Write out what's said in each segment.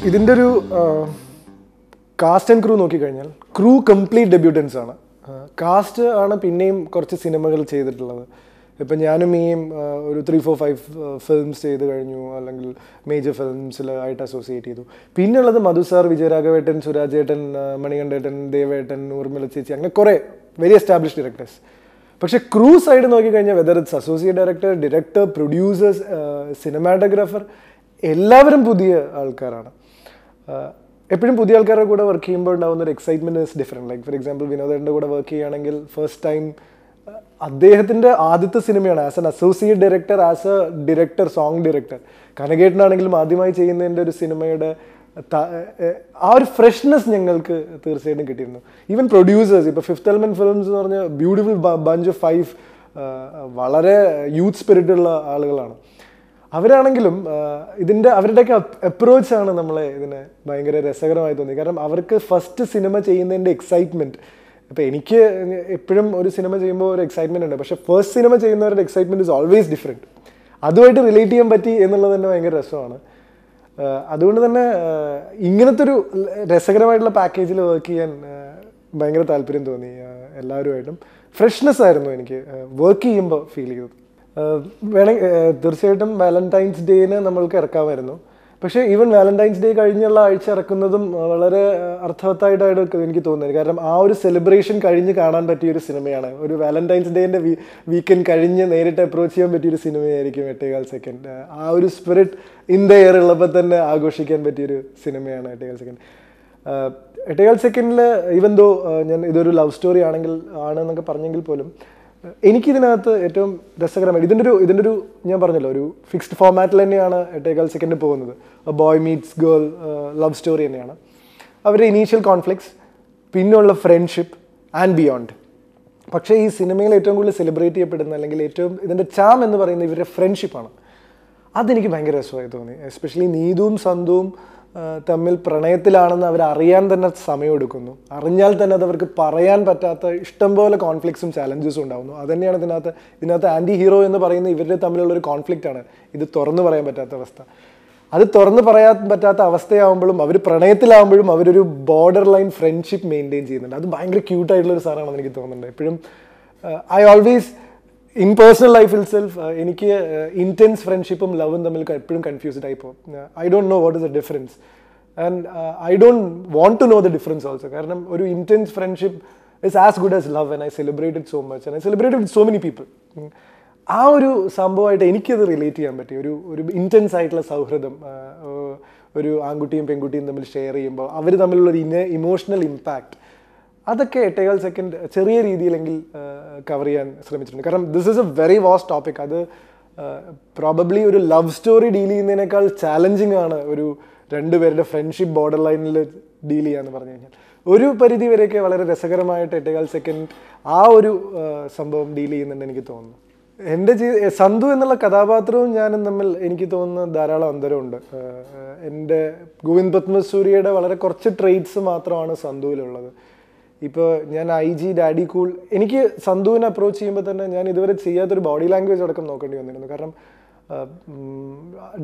ഇതിൻ്റെ ഒരു cast and crew നോക്കിക്കഴിഞ്ഞാൽ ക്രൂ കംപ്ലീറ്റ് ഡെബ്യൂട്ടൻസ് ആണ്. കാസ്റ്റ് ആണ് പിന്നെയും കുറച്ച് സിനിമകൾ ചെയ്തിട്ടുള്ളത്. ഇപ്പം ഞാനും ഒരു 3-4-5 ഫിലിംസ് ചെയ്ത് കഴിഞ്ഞു, അല്ലെങ്കിൽ മേജർ ഫിലിംസിൽ ആയിട്ട് അസോസിയേറ്റ് ചെയ്തു. പിന്നെയുള്ളത് മധു സാർ, വിജയരാഘവേട്ടൻ, സുരാജേട്ടൻ, മണികണ്ഠേട്ടൻ, ദേവേട്ടൻ, ഊർമിള ചേച്ചി, അങ്ങനെ കുറേ വെരി എസ്റ്റാബ്ലിഷ്ഡ് ഡയറക്ടേഴ്സ്. പക്ഷേ ക്രൂ സൈഡ് നോക്കിക്കഴിഞ്ഞാൽ whether it's associate director, producers, cinematographer, എല്ലാവരും പുതിയ ആൾക്കാരാണ്. എപ്പോഴും പുതിയ ആൾക്കാരുടെ കൂടെ വർക്ക് ചെയ്യുമ്പോൾ ഉണ്ടാകുന്ന ഒരു excitement is different. Like for example വിനോദേട്ടൻ്റെ കൂടെ വർക്ക് ചെയ്യുകയാണെങ്കിൽ ഫസ്റ്റ് ടൈം അദ്ദേഹത്തിൻ്റെ ആദ്യത്തെ സിനിമയാണ് as an associate director, as a director, song director. കനകേട്ടനാണെങ്കിലും ആദ്യമായി ചെയ്യുന്നതിൻ്റെ ഒരു സിനിമയുടെ ആ ഒരു ഫ്രഷ്നെസ് ഞങ്ങൾക്ക് തീർച്ചയായിട്ടും കിട്ടിയിരുന്നു. ഈവൻ പ്രൊഡ്യൂസേഴ്സ്, ഇപ്പോൾ ഫിഫ്ത്ത് എലമെൻറ്റ് ഫിലിംസ് എന്ന് പറഞ്ഞ ബ്യൂട്ടിഫുൾ ബഞ്ച് ഓഫ് 5 വളരെ യൂത്ത് സ്പിരിറ്റുള്ള ആളുകളാണ്. അവരാണെങ്കിലും അവരുടെയൊക്കെ അപ്രോച്ചാണ് നമ്മളെ ഇതിനെ ഭയങ്കര രസകരമായി തോന്നി. കാരണം അവർക്ക് ഫസ്റ്റ് സിനിമ ചെയ്യുന്നതിൻ്റെ എക്സൈറ്റ്മെൻറ്റ്, ഇപ്പോൾ എനിക്ക് എപ്പോഴും ഒരു സിനിമ ചെയ്യുമ്പോൾ ഒരു എക്സൈറ്റ്മെൻറ്റ് ഉണ്ട്, പക്ഷേ ഫസ്റ്റ് സിനിമ ചെയ്യുന്നവരുടെ എക്സൈറ്റ്മെൻറ്റ് ഇസ് ഓൾവേസ് ഡിഫറെൻറ്റ്. അതുമായിട്ട് റിലേറ്റ് ചെയ്യാൻ പറ്റി എന്നുള്ളത് തന്നെ ഭയങ്കര രസമാണ്. അതുകൊണ്ട് തന്നെ ഇങ്ങനത്തെ ഒരു രസകരമായിട്ടുള്ള പാക്കേജിൽ വർക്ക് ചെയ്യാൻ ഭയങ്കര താല്പര്യം തോന്നി. എല്ലാവരുമായിട്ടും ഫ്രഷ്നെസ് ആയിരുന്നു എനിക്ക് വർക്ക് ചെയ്യുമ്പോൾ ഫീൽ ചെയ്തത്. തീർച്ചയായിട്ടും വാലന്റൈൻസ് ഡേന് നമ്മൾക്ക് ഇറക്കാമായിരുന്നു. പക്ഷേ ഈവൻ വാലന്റൈൻസ് ഡേ കഴിഞ്ഞുള്ള ആഴ്ച ഇറക്കുന്നതും വളരെ അർത്ഥവത്തായിട്ടായിട്ട് എനിക്ക് തോന്നുന്നത്. കാരണം ആ ഒരു സെലിബ്രേഷൻ കഴിഞ്ഞ് കാണാൻ പറ്റിയൊരു സിനിമയാണ്. ഒരു വാലന്റൈൻസ് ഡേൻ്റെ വീക്കെൻഡ് കഴിഞ്ഞ് നേരിട്ട് അപ്രോച്ച് ചെയ്യാൻ പറ്റിയൊരു സിനിമയായിരിക്കും 8.25 സെക്കൻഡ്. ആ ഒരു സ്പിരിറ്റ് ഇൻ ദ എയർ ഉള്ളപ്പോൾ തന്നെ ആഘോഷിക്കാൻ പറ്റിയൊരു സിനിമയാണ് 8.25 സെക്കൻഡ്. 8.25 സെക്കൻഡിൽ ഈവൻ ദോ ഞാൻ ഇതൊരു ലവ് സ്റ്റോറി ആണെന്നൊക്കെ പറഞ്ഞെങ്കിൽ പോലും എനിക്കിതിനകത്ത് ഏറ്റവും രസകരമായിട്ട് ഇതിൻ്റെ ഒരു ഞാൻ പറഞ്ഞല്ലോ, ഒരു ഫിക്സ്ഡ് ഫോർമാറ്റിൽ തന്നെയാണ് 8.25 സെക്കൻഡ് പോകുന്നത്. Boy meats girl love story തന്നെയാണ്. അവരുടെ ഇനീഷ്യൽ കോൺഫ്ലിക്ട്സ്, പിന്നെയുള്ള ഫ്രണ്ട്ഷിപ്പ് ആൻഡ് ബിയോണ്ട്. പക്ഷേ ഈ സിനിമയിൽ ഏറ്റവും കൂടുതൽ സെലിബ്രേറ്റ് ചെയ്യപ്പെടുന്ന, അല്ലെങ്കിൽ ഏറ്റവും ഇതിൻ്റെ ചാം എന്ന് പറയുന്നത് ഇവരുടെ ഫ്രണ്ട്ഷിപ്പാണ്. അതെനിക്ക് ഭയങ്കര രസമായി തോന്നി. എസ്പെഷ്യലി നീതുവും സന്തുവും തമ്മിൽ പ്രണയത്തിലാണെന്ന് അവരറിയാൻ തന്നെ സമയമെടുക്കുന്നു. അറിഞ്ഞാൽ തന്നെ അത് അവർക്ക് പറയാൻ പറ്റാത്ത ഇഷ്ടംപോലെ കോൺഫ്ലിക്ട്സും ചാലഞ്ചസും ഉണ്ടാകുന്നു. അതുതന്നെയാണ് ഇതിനകത്ത് ആൻറ്റി ഹീറോ എന്ന് പറയുന്ന ഇവരുടെ തമ്മിലുള്ളൊരു കോൺഫ്ലിക്റ്റാണ് ഇത് തുറന്നു പറയാൻ പറ്റാത്ത അവസ്ഥ. അത് തുറന്നു പറയാൻ പറ്റാത്ത അവസ്ഥയാകുമ്പോഴും അവർ പ്രണയത്തിലാകുമ്പോഴും അവരൊരു ബോർഡർ ലൈൻ ഫ്രണ്ട്ഷിപ്പ് മെയിൻറ്റെയിൻ ചെയ്യുന്നുണ്ട്. അത് ഭയങ്കര ക്യൂട്ടായിട്ടുള്ളൊരു സാധനമാണെന്ന് എനിക്ക് തോന്നുന്നുണ്ട്. എപ്പോഴും I always in personal life itself എനിക്ക് ഇൻറ്റൻസ് ഫ്രണ്ട്ഷിപ്പും ലവും തമ്മിൽ എപ്പോഴും കൺഫ്യൂസ്ഡ് ആയി പോകും. I don't know what is the difference, and I don't want to know the difference also. കാരണം ഒരു intense friendship is as good as love, and I celebrate it so much, and I celebrate with so many people. ആ ഒരു സംഭവമായിട്ട് എനിക്കത് relate ചെയ്യാൻ പറ്റി. ഒരു intense ആയിട്ടുള്ള സൗഹൃദം ഒരു ആൺകുട്ടിയും പെൺകുട്ടിയും തമ്മിൽ ഷെയർ ചെയ്യുമ്പോൾ അവർ തമ്മിലുള്ളൊരു ഇമോഷണൽ ഇമ്പാക്റ്റ്, അതൊക്കെ 8.25 സെക്കൻഡ് ചെറിയ രീതിയിലെങ്കിൽ കവർ ചെയ്യാൻ ശ്രമിച്ചിട്ടുണ്ട്. കാരണം this is a very vast topic. അത് പ്രോബബ്ലി ഒരു ലവ് സ്റ്റോറി ഡീൽ ചെയ്യുന്നതിനേക്കാൾ ചാലഞ്ചിങ് ആണ് ഒരു രണ്ടുപേരുടെ ഫ്രണ്ട്ഷിപ്പ് ബോർഡർ ലൈനിൽ ഡീൽ ചെയ്യാന്ന് പറഞ്ഞു കഴിഞ്ഞാൽ. ഒരു പരിധി വരെയൊക്കെ വളരെ രസകരമായിട്ട് 8.25 സെക്കൻഡ് ആ ഒരു സംഭവം ഡീൽ ചെയ്യുന്നുണ്ട് എനിക്ക് തോന്നുന്നു. എൻ്റെ സന്തു എന്നുള്ള കഥാപാത്രവും ഞാനും തമ്മിൽ എനിക്ക് തോന്നുന്ന ധാരാളം അന്തരമുണ്ട്. എൻ്റെ ഗോവിന്ദ് പത്മസൂരിയുടെ വളരെ കുറച്ച് ട്രെയ്റ്റ്സ് മാത്രമാണ് സന്തുവിലുള്ളത്. ഇപ്പോൾ ഞാൻ IG, ഡാഡി കൂൾ, എനിക്ക് സന്തുവിനെ അപ്രോച്ച് ചെയ്യുമ്പോൾ തന്നെ ഞാൻ ഇതുവരെ ചെയ്യാത്തൊരു ബോഡി ലാംഗ്വേജ് അടക്കം നോക്കേണ്ടി വന്നിരുന്നു. കാരണം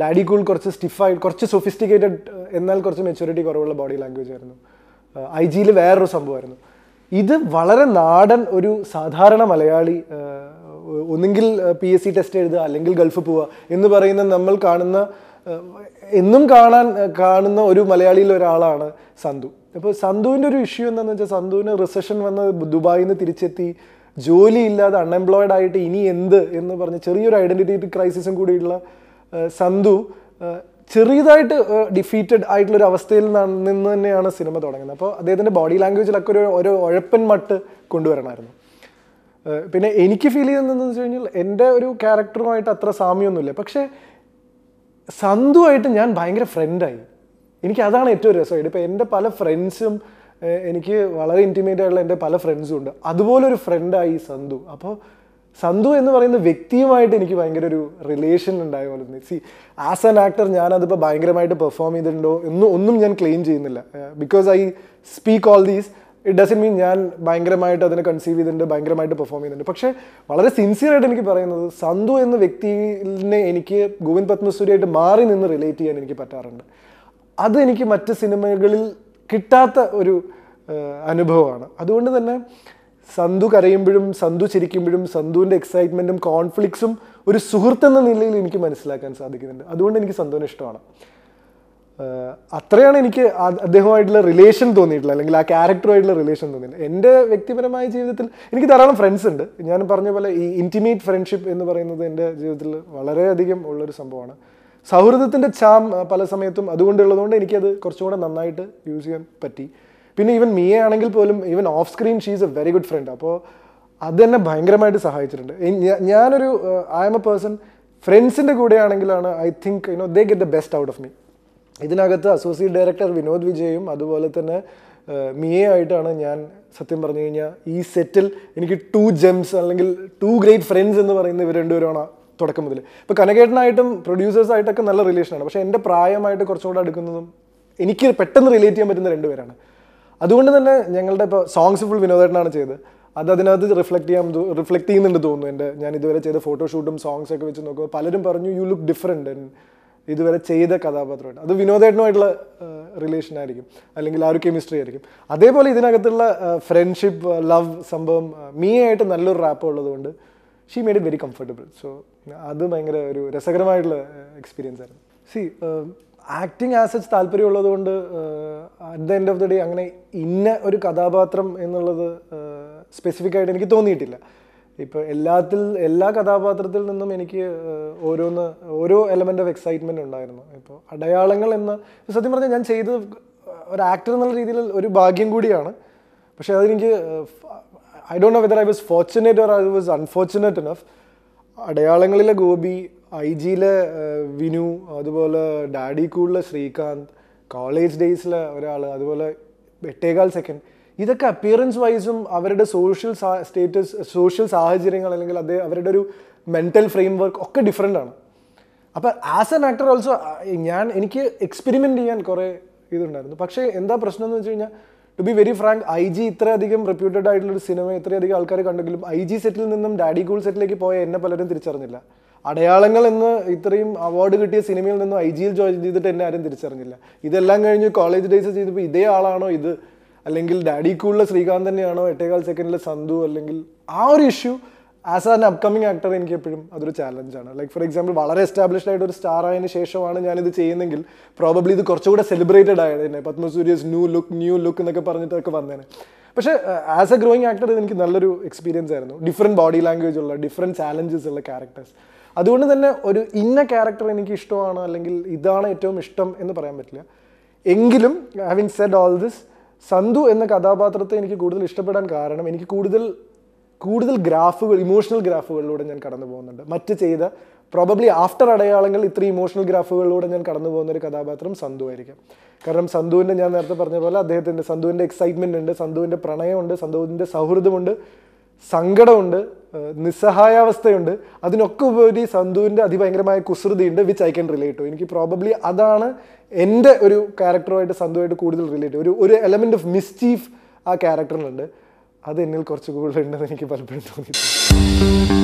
ഡാഡി കൂൾ കുറച്ച് സ്റ്റിഫായി, കുറച്ച് സൊഫിസ്റ്റിക്കേറ്റഡ് എന്നാൽ കുറച്ച് മെച്യൂരിറ്റി കുറവുള്ള ബോഡി ലാംഗ്വേജ് ആയിരുന്നു. IG വേറൊരു സംഭവമായിരുന്നു. ഇത് വളരെ നാടൻ, ഒരു സാധാരണ മലയാളി, ഒന്നുകിൽ PSC ടെസ്റ്റ് എഴുതുക അല്ലെങ്കിൽ ഗൾഫ് പോവുക എന്ന് പറയുന്ന നമ്മൾ എന്നും കാണുന്ന ഒരു മലയാളിയിൽ ഒരാളാണ് സന്തു. അപ്പോൾ സന്തുവിൻ്റെ ഒരു ഇഷ്യൂ എന്താണെന്ന് വെച്ചാൽ, സന്തുവിന് റിസഷൻ വന്ന് ദുബായിൽ നിന്ന് തിരിച്ചെത്തി ജോലി ഇല്ലാതെ അൺഎംപ്ലോയിഡ് ആയിട്ട് ഇനി എന്ത് എന്ന് പറഞ്ഞ് ചെറിയൊരു ഐഡൻറ്റിറ്റി ക്രൈസിസും കൂടിയുള്ള സന്തു ചെറിയതായിട്ട് ഡിഫീറ്റഡ് ആയിട്ടുള്ളൊരു അവസ്ഥയിൽ നിന്ന് തന്നെയാണ് സിനിമ തുടങ്ങുന്നത്. അപ്പോൾ അദ്ദേഹത്തിൻ്റെ ബോഡി ലാംഗ്വേജിലൊക്കെ ഒരു ഉഴപ്പൻ മട്ട് കൊണ്ടുവരണമായിരുന്നു. പിന്നെ എനിക്ക് ഫീൽ ചെയ്യുന്നതെന്ന് വെച്ച് കഴിഞ്ഞാൽ എൻ്റെ ഒരു ക്യാരക്ടറുമായിട്ട് അത്ര സാമ്യമൊന്നുമില്ല, പക്ഷേ സന്തുവായിട്ട് ഞാൻ ഭയങ്കര ഫ്രണ്ടായി. എനിക്ക് അതാണ് ഏറ്റവും രസമായിട്ട്. ഇപ്പോൾ എൻ്റെ പല ഫ്രണ്ട്സും, എനിക്ക് വളരെ ഇൻറ്റിമേറ്റ് ആയിട്ടുള്ള എൻ്റെ പല ഫ്രണ്ട്സും ഉണ്ട്, അതുപോലൊരു ഫ്രണ്ടായി സന്തു. അപ്പോൾ സന്തു എന്ന് പറയുന്ന വ്യക്തിയുമായിട്ട് എനിക്ക് ഭയങ്കര ഒരു റിലേഷൻ ഉണ്ടായ പോലെ തോന്നി. ആസ് ആൻ ആക്ടർ ഞാനതിപ്പോൾ ഭയങ്കരമായിട്ട് പെർഫോം ചെയ്തിട്ടുണ്ടോ ഒന്നും ഞാൻ ക്ലെയിം ചെയ്യുന്നില്ല. Because I speak all these, it doesn't mean ഞാൻ ഭയങ്കരമായിട്ട് അതിനെ കൺസീവ് ചെയ്തിട്ടുണ്ട്, ഭയങ്കരമായിട്ട് പെർഫോം ചെയ്യുന്നുണ്ട്. പക്ഷേ വളരെ സിൻസിയറായിട്ട് എനിക്ക് പറയുന്നത്, സന്തു എന്ന വ്യക്തിനെ എനിക്ക് ഗോവിന്ദ് പത്മസൂരിയായിട്ട് മാറി നിന്ന് റിലേറ്റ് ചെയ്യാൻ എനിക്ക് പറ്റാറുണ്ട്. അത് എനിക്ക് മറ്റ് സിനിമകളിൽ കിട്ടാത്ത ഒരു അനുഭവമാണ്. അതുകൊണ്ട് തന്നെ സന്ധു കരയുമ്പോഴും സന്ധു ചിരിക്കുമ്പോഴും സന്ധുവിൻ്റെ എക്സൈറ്റ്മെൻറ്റും കോൺഫ്ലിക്ട്സും ഒരു സുഹൃത്തെന്ന നിലയിൽ എനിക്ക് മനസ്സിലാക്കാൻ സാധിക്കുന്നുണ്ട്. അതുകൊണ്ട് എനിക്ക് സന്ധുവിനെ ഇഷ്ടമാണ്. അത്രയാണ് എനിക്ക് അദ്ദേഹമായിട്ടുള്ള റിലേഷൻ തോന്നിയിട്ടുള്ളത്, അല്ലെങ്കിൽ ആ ക്യാരക്ടറുമായിട്ടുള്ള റിലേഷൻ തോന്നിയിട്ടില്ല. എൻ്റെ വ്യക്തിപരമായ ജീവിതത്തിൽ എനിക്ക് ധാരാളം ഫ്രണ്ട്സ് ഉണ്ട്. ഞാൻ പറഞ്ഞ പോലെ ഈ ഇൻറ്റിമേറ്റ് ഫ്രണ്ട്ഷിപ്പ് എന്ന് പറയുന്നത് എൻ്റെ ജീവിതത്തിൽ വളരെയധികം ഉള്ളൊരു സംഭവമാണ്. സൗഹൃദത്തിൻ്റെ ചാം പല സമയത്തും അതുകൊണ്ടുള്ളതുകൊണ്ട് എനിക്കത് കുറച്ചും കൂടെ നന്നായിട്ട് യൂസ് ചെയ്യാൻ പറ്റി. പിന്നെ ഈവൻ മിയ ആണെങ്കിൽ പോലും even of screen she is a very good friend. അപ്പോൾ അത് തന്നെ ഭയങ്കരമായിട്ട് സഹായിച്ചിട്ടുണ്ട്. ഞാനൊരു ഐ ആം എ പേഴ്സൺ, ഫ്രണ്ട്സിൻ്റെ കൂടെ ആണെങ്കിലാണ് I think they get the best out of me. ഇതിനകത്ത് അസോസിയേറ്റ് ഡയറക്ടർ വിനോദ് വിജയും അതുപോലെ തന്നെ മിയയായിട്ടാണ് ഞാൻ സത്യം പറഞ്ഞു കഴിഞ്ഞാൽ ഈ സെറ്റിൽ എനിക്ക് 2 ജെംസ് അല്ലെങ്കിൽ 2 ഗ്രേറ്റ് ഫ്രണ്ട്സ് എന്ന് പറയുന്ന ഇവർ രണ്ടുപേരാണ് തുടക്കം മുതൽ. ഇപ്പോൾ കനകേട്ടനായിട്ടും പ്രൊഡ്യൂസേഴ്സായിട്ടൊക്കെ നല്ല റിലേഷനാണ്. പക്ഷേ എൻ്റെ പ്രായമായിട്ട് കുറച്ചുകൂടെ അടുക്കുന്നതും എനിക്ക് പെട്ടെന്ന് റിലേറ്റ് ചെയ്യാൻ പറ്റുന്ന 2 പേരാണ്. അതുകൊണ്ട് തന്നെ ഞങ്ങളുടെ ഇപ്പോൾ സോങ്സ് ഫുൾ വിനോദേട്ടനാണ് ചെയ്തത്. അതിനകത്ത് റിഫ്ലക്ട് ചെയ്യുന്നുണ്ട് തോന്നുന്നു. ഞാൻ ഇതുവരെ ചെയ്ത ഫോട്ടോഷൂട്ടും സോങ്സൊക്കെ വെച്ച് നോക്കുമ്പോൾ പലരും പറഞ്ഞു യു ലുക്ക് ഡിഫറെൻറ്റ് ഇതുവരെ ചെയ്ത കഥാപാത്രമായിട്ട്. അത് വിനോദേട്ടനുമായിട്ടുള്ള റിലേഷൻ ആയിരിക്കും, അല്ലെങ്കിൽ ആ ഒരു കെമിസ്ട്രി ആയിരിക്കും. അതേപോലെ ഇതിനകത്തുള്ള ഫ്രണ്ട്ഷിപ്പ് ലവ് സംഭവം മിയയായിട്ട് നല്ലൊരു റാപ്പ് ഉള്ളതുകൊണ്ട് she made it very comfortable. So അത് ഭയങ്കര ഒരു രസകരമായിട്ടുള്ള എക്സ്പീരിയൻസ് ആയിരുന്നു. ആക്ടിങ് ആസച്ച് താല്പര്യമുള്ളത് കൊണ്ട് at the end of the day അങ്ങനെ ഇന്ന ഒരു കഥാപാത്രം എന്നുള്ളത് സ്പെസിഫിക് ആയിട്ട് എനിക്ക് തോന്നിയിട്ടില്ല. ഇപ്പോൾ എല്ലാ കഥാപാത്രത്തിൽ നിന്നും എനിക്ക് ഓരോ എലമെൻ്റ് ഓഫ് എക്സൈറ്റ്മെൻറ്റ് ഉണ്ടായിരുന്നു. ഇപ്പോൾ അടയാളങ്ങൾ എന്ന സത്യം പറഞ്ഞാൽ ഞാൻ ചെയ്ത് ഒരു ആക്ടർ എന്നുള്ള രീതിയിൽ ഒരു ഭാഗ്യം കൂടിയാണ്. പക്ഷേ അതെനിക്ക് I don't know whether I was fortunate or I was unfortunate enough. അടയാളങ്ങളിലെ ഗോപി, IG-ലെ വിനു, അതുപോലെ ഡാഡി കൂളിലെ ശ്രീകാന്ത്, കോളേജ് ഡേയ്സിലെ ഒരാൾ, അതുപോലെ 8.25 സെക്കൻഡ്, ഇതൊക്കെ അപ്പിയറൻസ് വൈസും അവരുടെ സോഷ്യൽ സ്റ്റേറ്റസ്, സോഷ്യൽ സാഹചര്യങ്ങൾ, അല്ലെങ്കിൽ അവരുടെ ഒരു മെൻ്റൽ ഫ്രെയിം വർക്ക് ഒക്കെ ഡിഫറെൻ്റ് ആണ്. അപ്പോൾ ആസ് ആൻ ആക്ടർ ഓൾസോ എനിക്ക് എക്സ്പെരിമെൻ്റ് ചെയ്യാൻ കുറേ ഇതുണ്ടായിരുന്നു. പക്ഷേ എന്താ പ്രശ്നം എന്ന് വെച്ച് കഴിഞ്ഞാൽ, to be very frank, IG ഇത്രയധികം റെപ്യൂട്ടഡ് ആയിട്ടുള്ളൊരു സിനിമ ഇത്രയധികം ആൾക്കാർ കണ്ടെങ്കിലും IG സെറ്റിൽ നിന്നും ഡാഡി കൂൾ സെറ്റിലേക്ക് പോയ എന്നെ പലരും തിരിച്ചറിഞ്ഞില്ല. അടയാളങ്ങൾ എന്ന് ഇത്രയും അവാർഡ് കിട്ടിയ സിനിമയിൽ നിന്നും IG-യിൽ ജോയിൻ ചെയ്തിട്ട് എന്നെ ആരും തിരിച്ചറിഞ്ഞില്ല. ഇതെല്ലാം കഴിഞ്ഞ് കോളേജ് ഡേയ്സ് ചെയ്തപ്പോൾ ഇതേ ആളാണോ ഇത്, അല്ലെങ്കിൽ ഡാഡി കൂളിലെ ശ്രീകാന്ത് തന്നെയാണോ 8.25 സെക്കൻഡിലെ സന്ധു, അല്ലെങ്കിൽ ആ ഒരു issue as an upcoming actor എനിക്ക് എപ്പോഴും അതൊരു ചാലഞ്ചാണ്. ലൈക്ക് ഫോർ എക്സാമ്പിൾ, വളരെ എസ്റ്റാബ്ലിഷ്ഡ് ആയിട്ട് ഒരു സ്റ്റാർ ആയതിനു ശേഷമാണ് ഞാനിത് ചെയ്യുന്നെങ്കിൽ പ്രോബബ്ലി ഇത് കുറച്ചുകൂടെ സെലിബ്രേറ്റഡ് ആയതിനെ, പത്മസൂര്യസ് ന്യൂ ലുക്ക് എന്നൊക്കെ പറഞ്ഞിട്ടൊക്കെ വന്നേനെ. പക്ഷേ ആസ് എ ഗ്രോയിങ് ആക്ടർ ഇത് എനിക്ക് നല്ലൊരു എക്സ്പീരിയൻസ് ആയിരുന്നു. ഡിഫറെൻറ്റ് ബോഡി ലാംഗ്വേജ് ഉള്ള, ഡിഫറെൻറ്റ് ചാലഞ്ചസ് ഉള്ള ക്യാരക്ടേഴ്സ്. അതുകൊണ്ട് തന്നെ ഒരു ഇന്ന ക്യാരക്ടർ എനിക്ക് ഇഷ്ടമാണ്, അല്ലെങ്കിൽ ഇതാണ് ഏറ്റവും ഇഷ്ടം എന്ന് പറയാൻ പറ്റില്ല. എങ്കിലും having Z all this, Sandhu എന്ന കഥാപാത്രത്തെ എനിക്ക് കൂടുതൽ ഇഷ്ടപ്പെടാൻ കാരണം എനിക്ക് കൂടുതൽ ഗ്രാഫുകൾ, ഇമോഷണൽ ഗ്രാഫുകളിലൂടെ ഞാൻ കടന്നു പോകുന്നുണ്ട്. മറ്റ് ചെയ്ത പ്രോബബ്ലി ആഫ്റ്റർ അടയാളങ്ങൾ ഇത്രയും ഇമോഷണൽ ഗ്രാഫുകളിലൂടെ ഞാൻ കടന്നു പോകുന്ന ഒരു കഥാപാത്രം സന്ധു ആയിരിക്കും. കാരണം സന്ധുവിൻ്റെ, ഞാൻ നേരത്തെ പറഞ്ഞ പോലെ സന്ധുവിൻ്റെ എക്സൈറ്റ്മെൻ്റ് ഉണ്ട്, സന്ധുവിൻ്റെ പ്രണയമുണ്ട്, സന്ധുവിൻ്റെ സൗഹൃദമുണ്ട്, സങ്കടമുണ്ട്, നിസ്സഹായാവസ്ഥയുണ്ട്. അതിനൊക്കെ ഉപരി സന്ധുവിൻ്റെ അതിഭയങ്കരമായ കുസൃതിയുണ്ട്, which I can relate to. എനിക്ക് പ്രോബബ്ലി അതാണ് എൻ്റെ ഒരു ക്യാരക്ടറുമായിട്ട് സന്ധുവായിട്ട് കൂടുതൽ റിലേറ്റ്, ഒരു എലമെൻറ്റ് ഓഫ് മിസ്ചീഫ് ആ ക്യാരക്ടറിലുണ്ട്. അത് എന്നിൽ കുറച്ച് കൂടുതലുണ്ടെന്ന് എനിക്ക് പലപ്പോഴും തോന്നിയിട്ടുണ്ട്.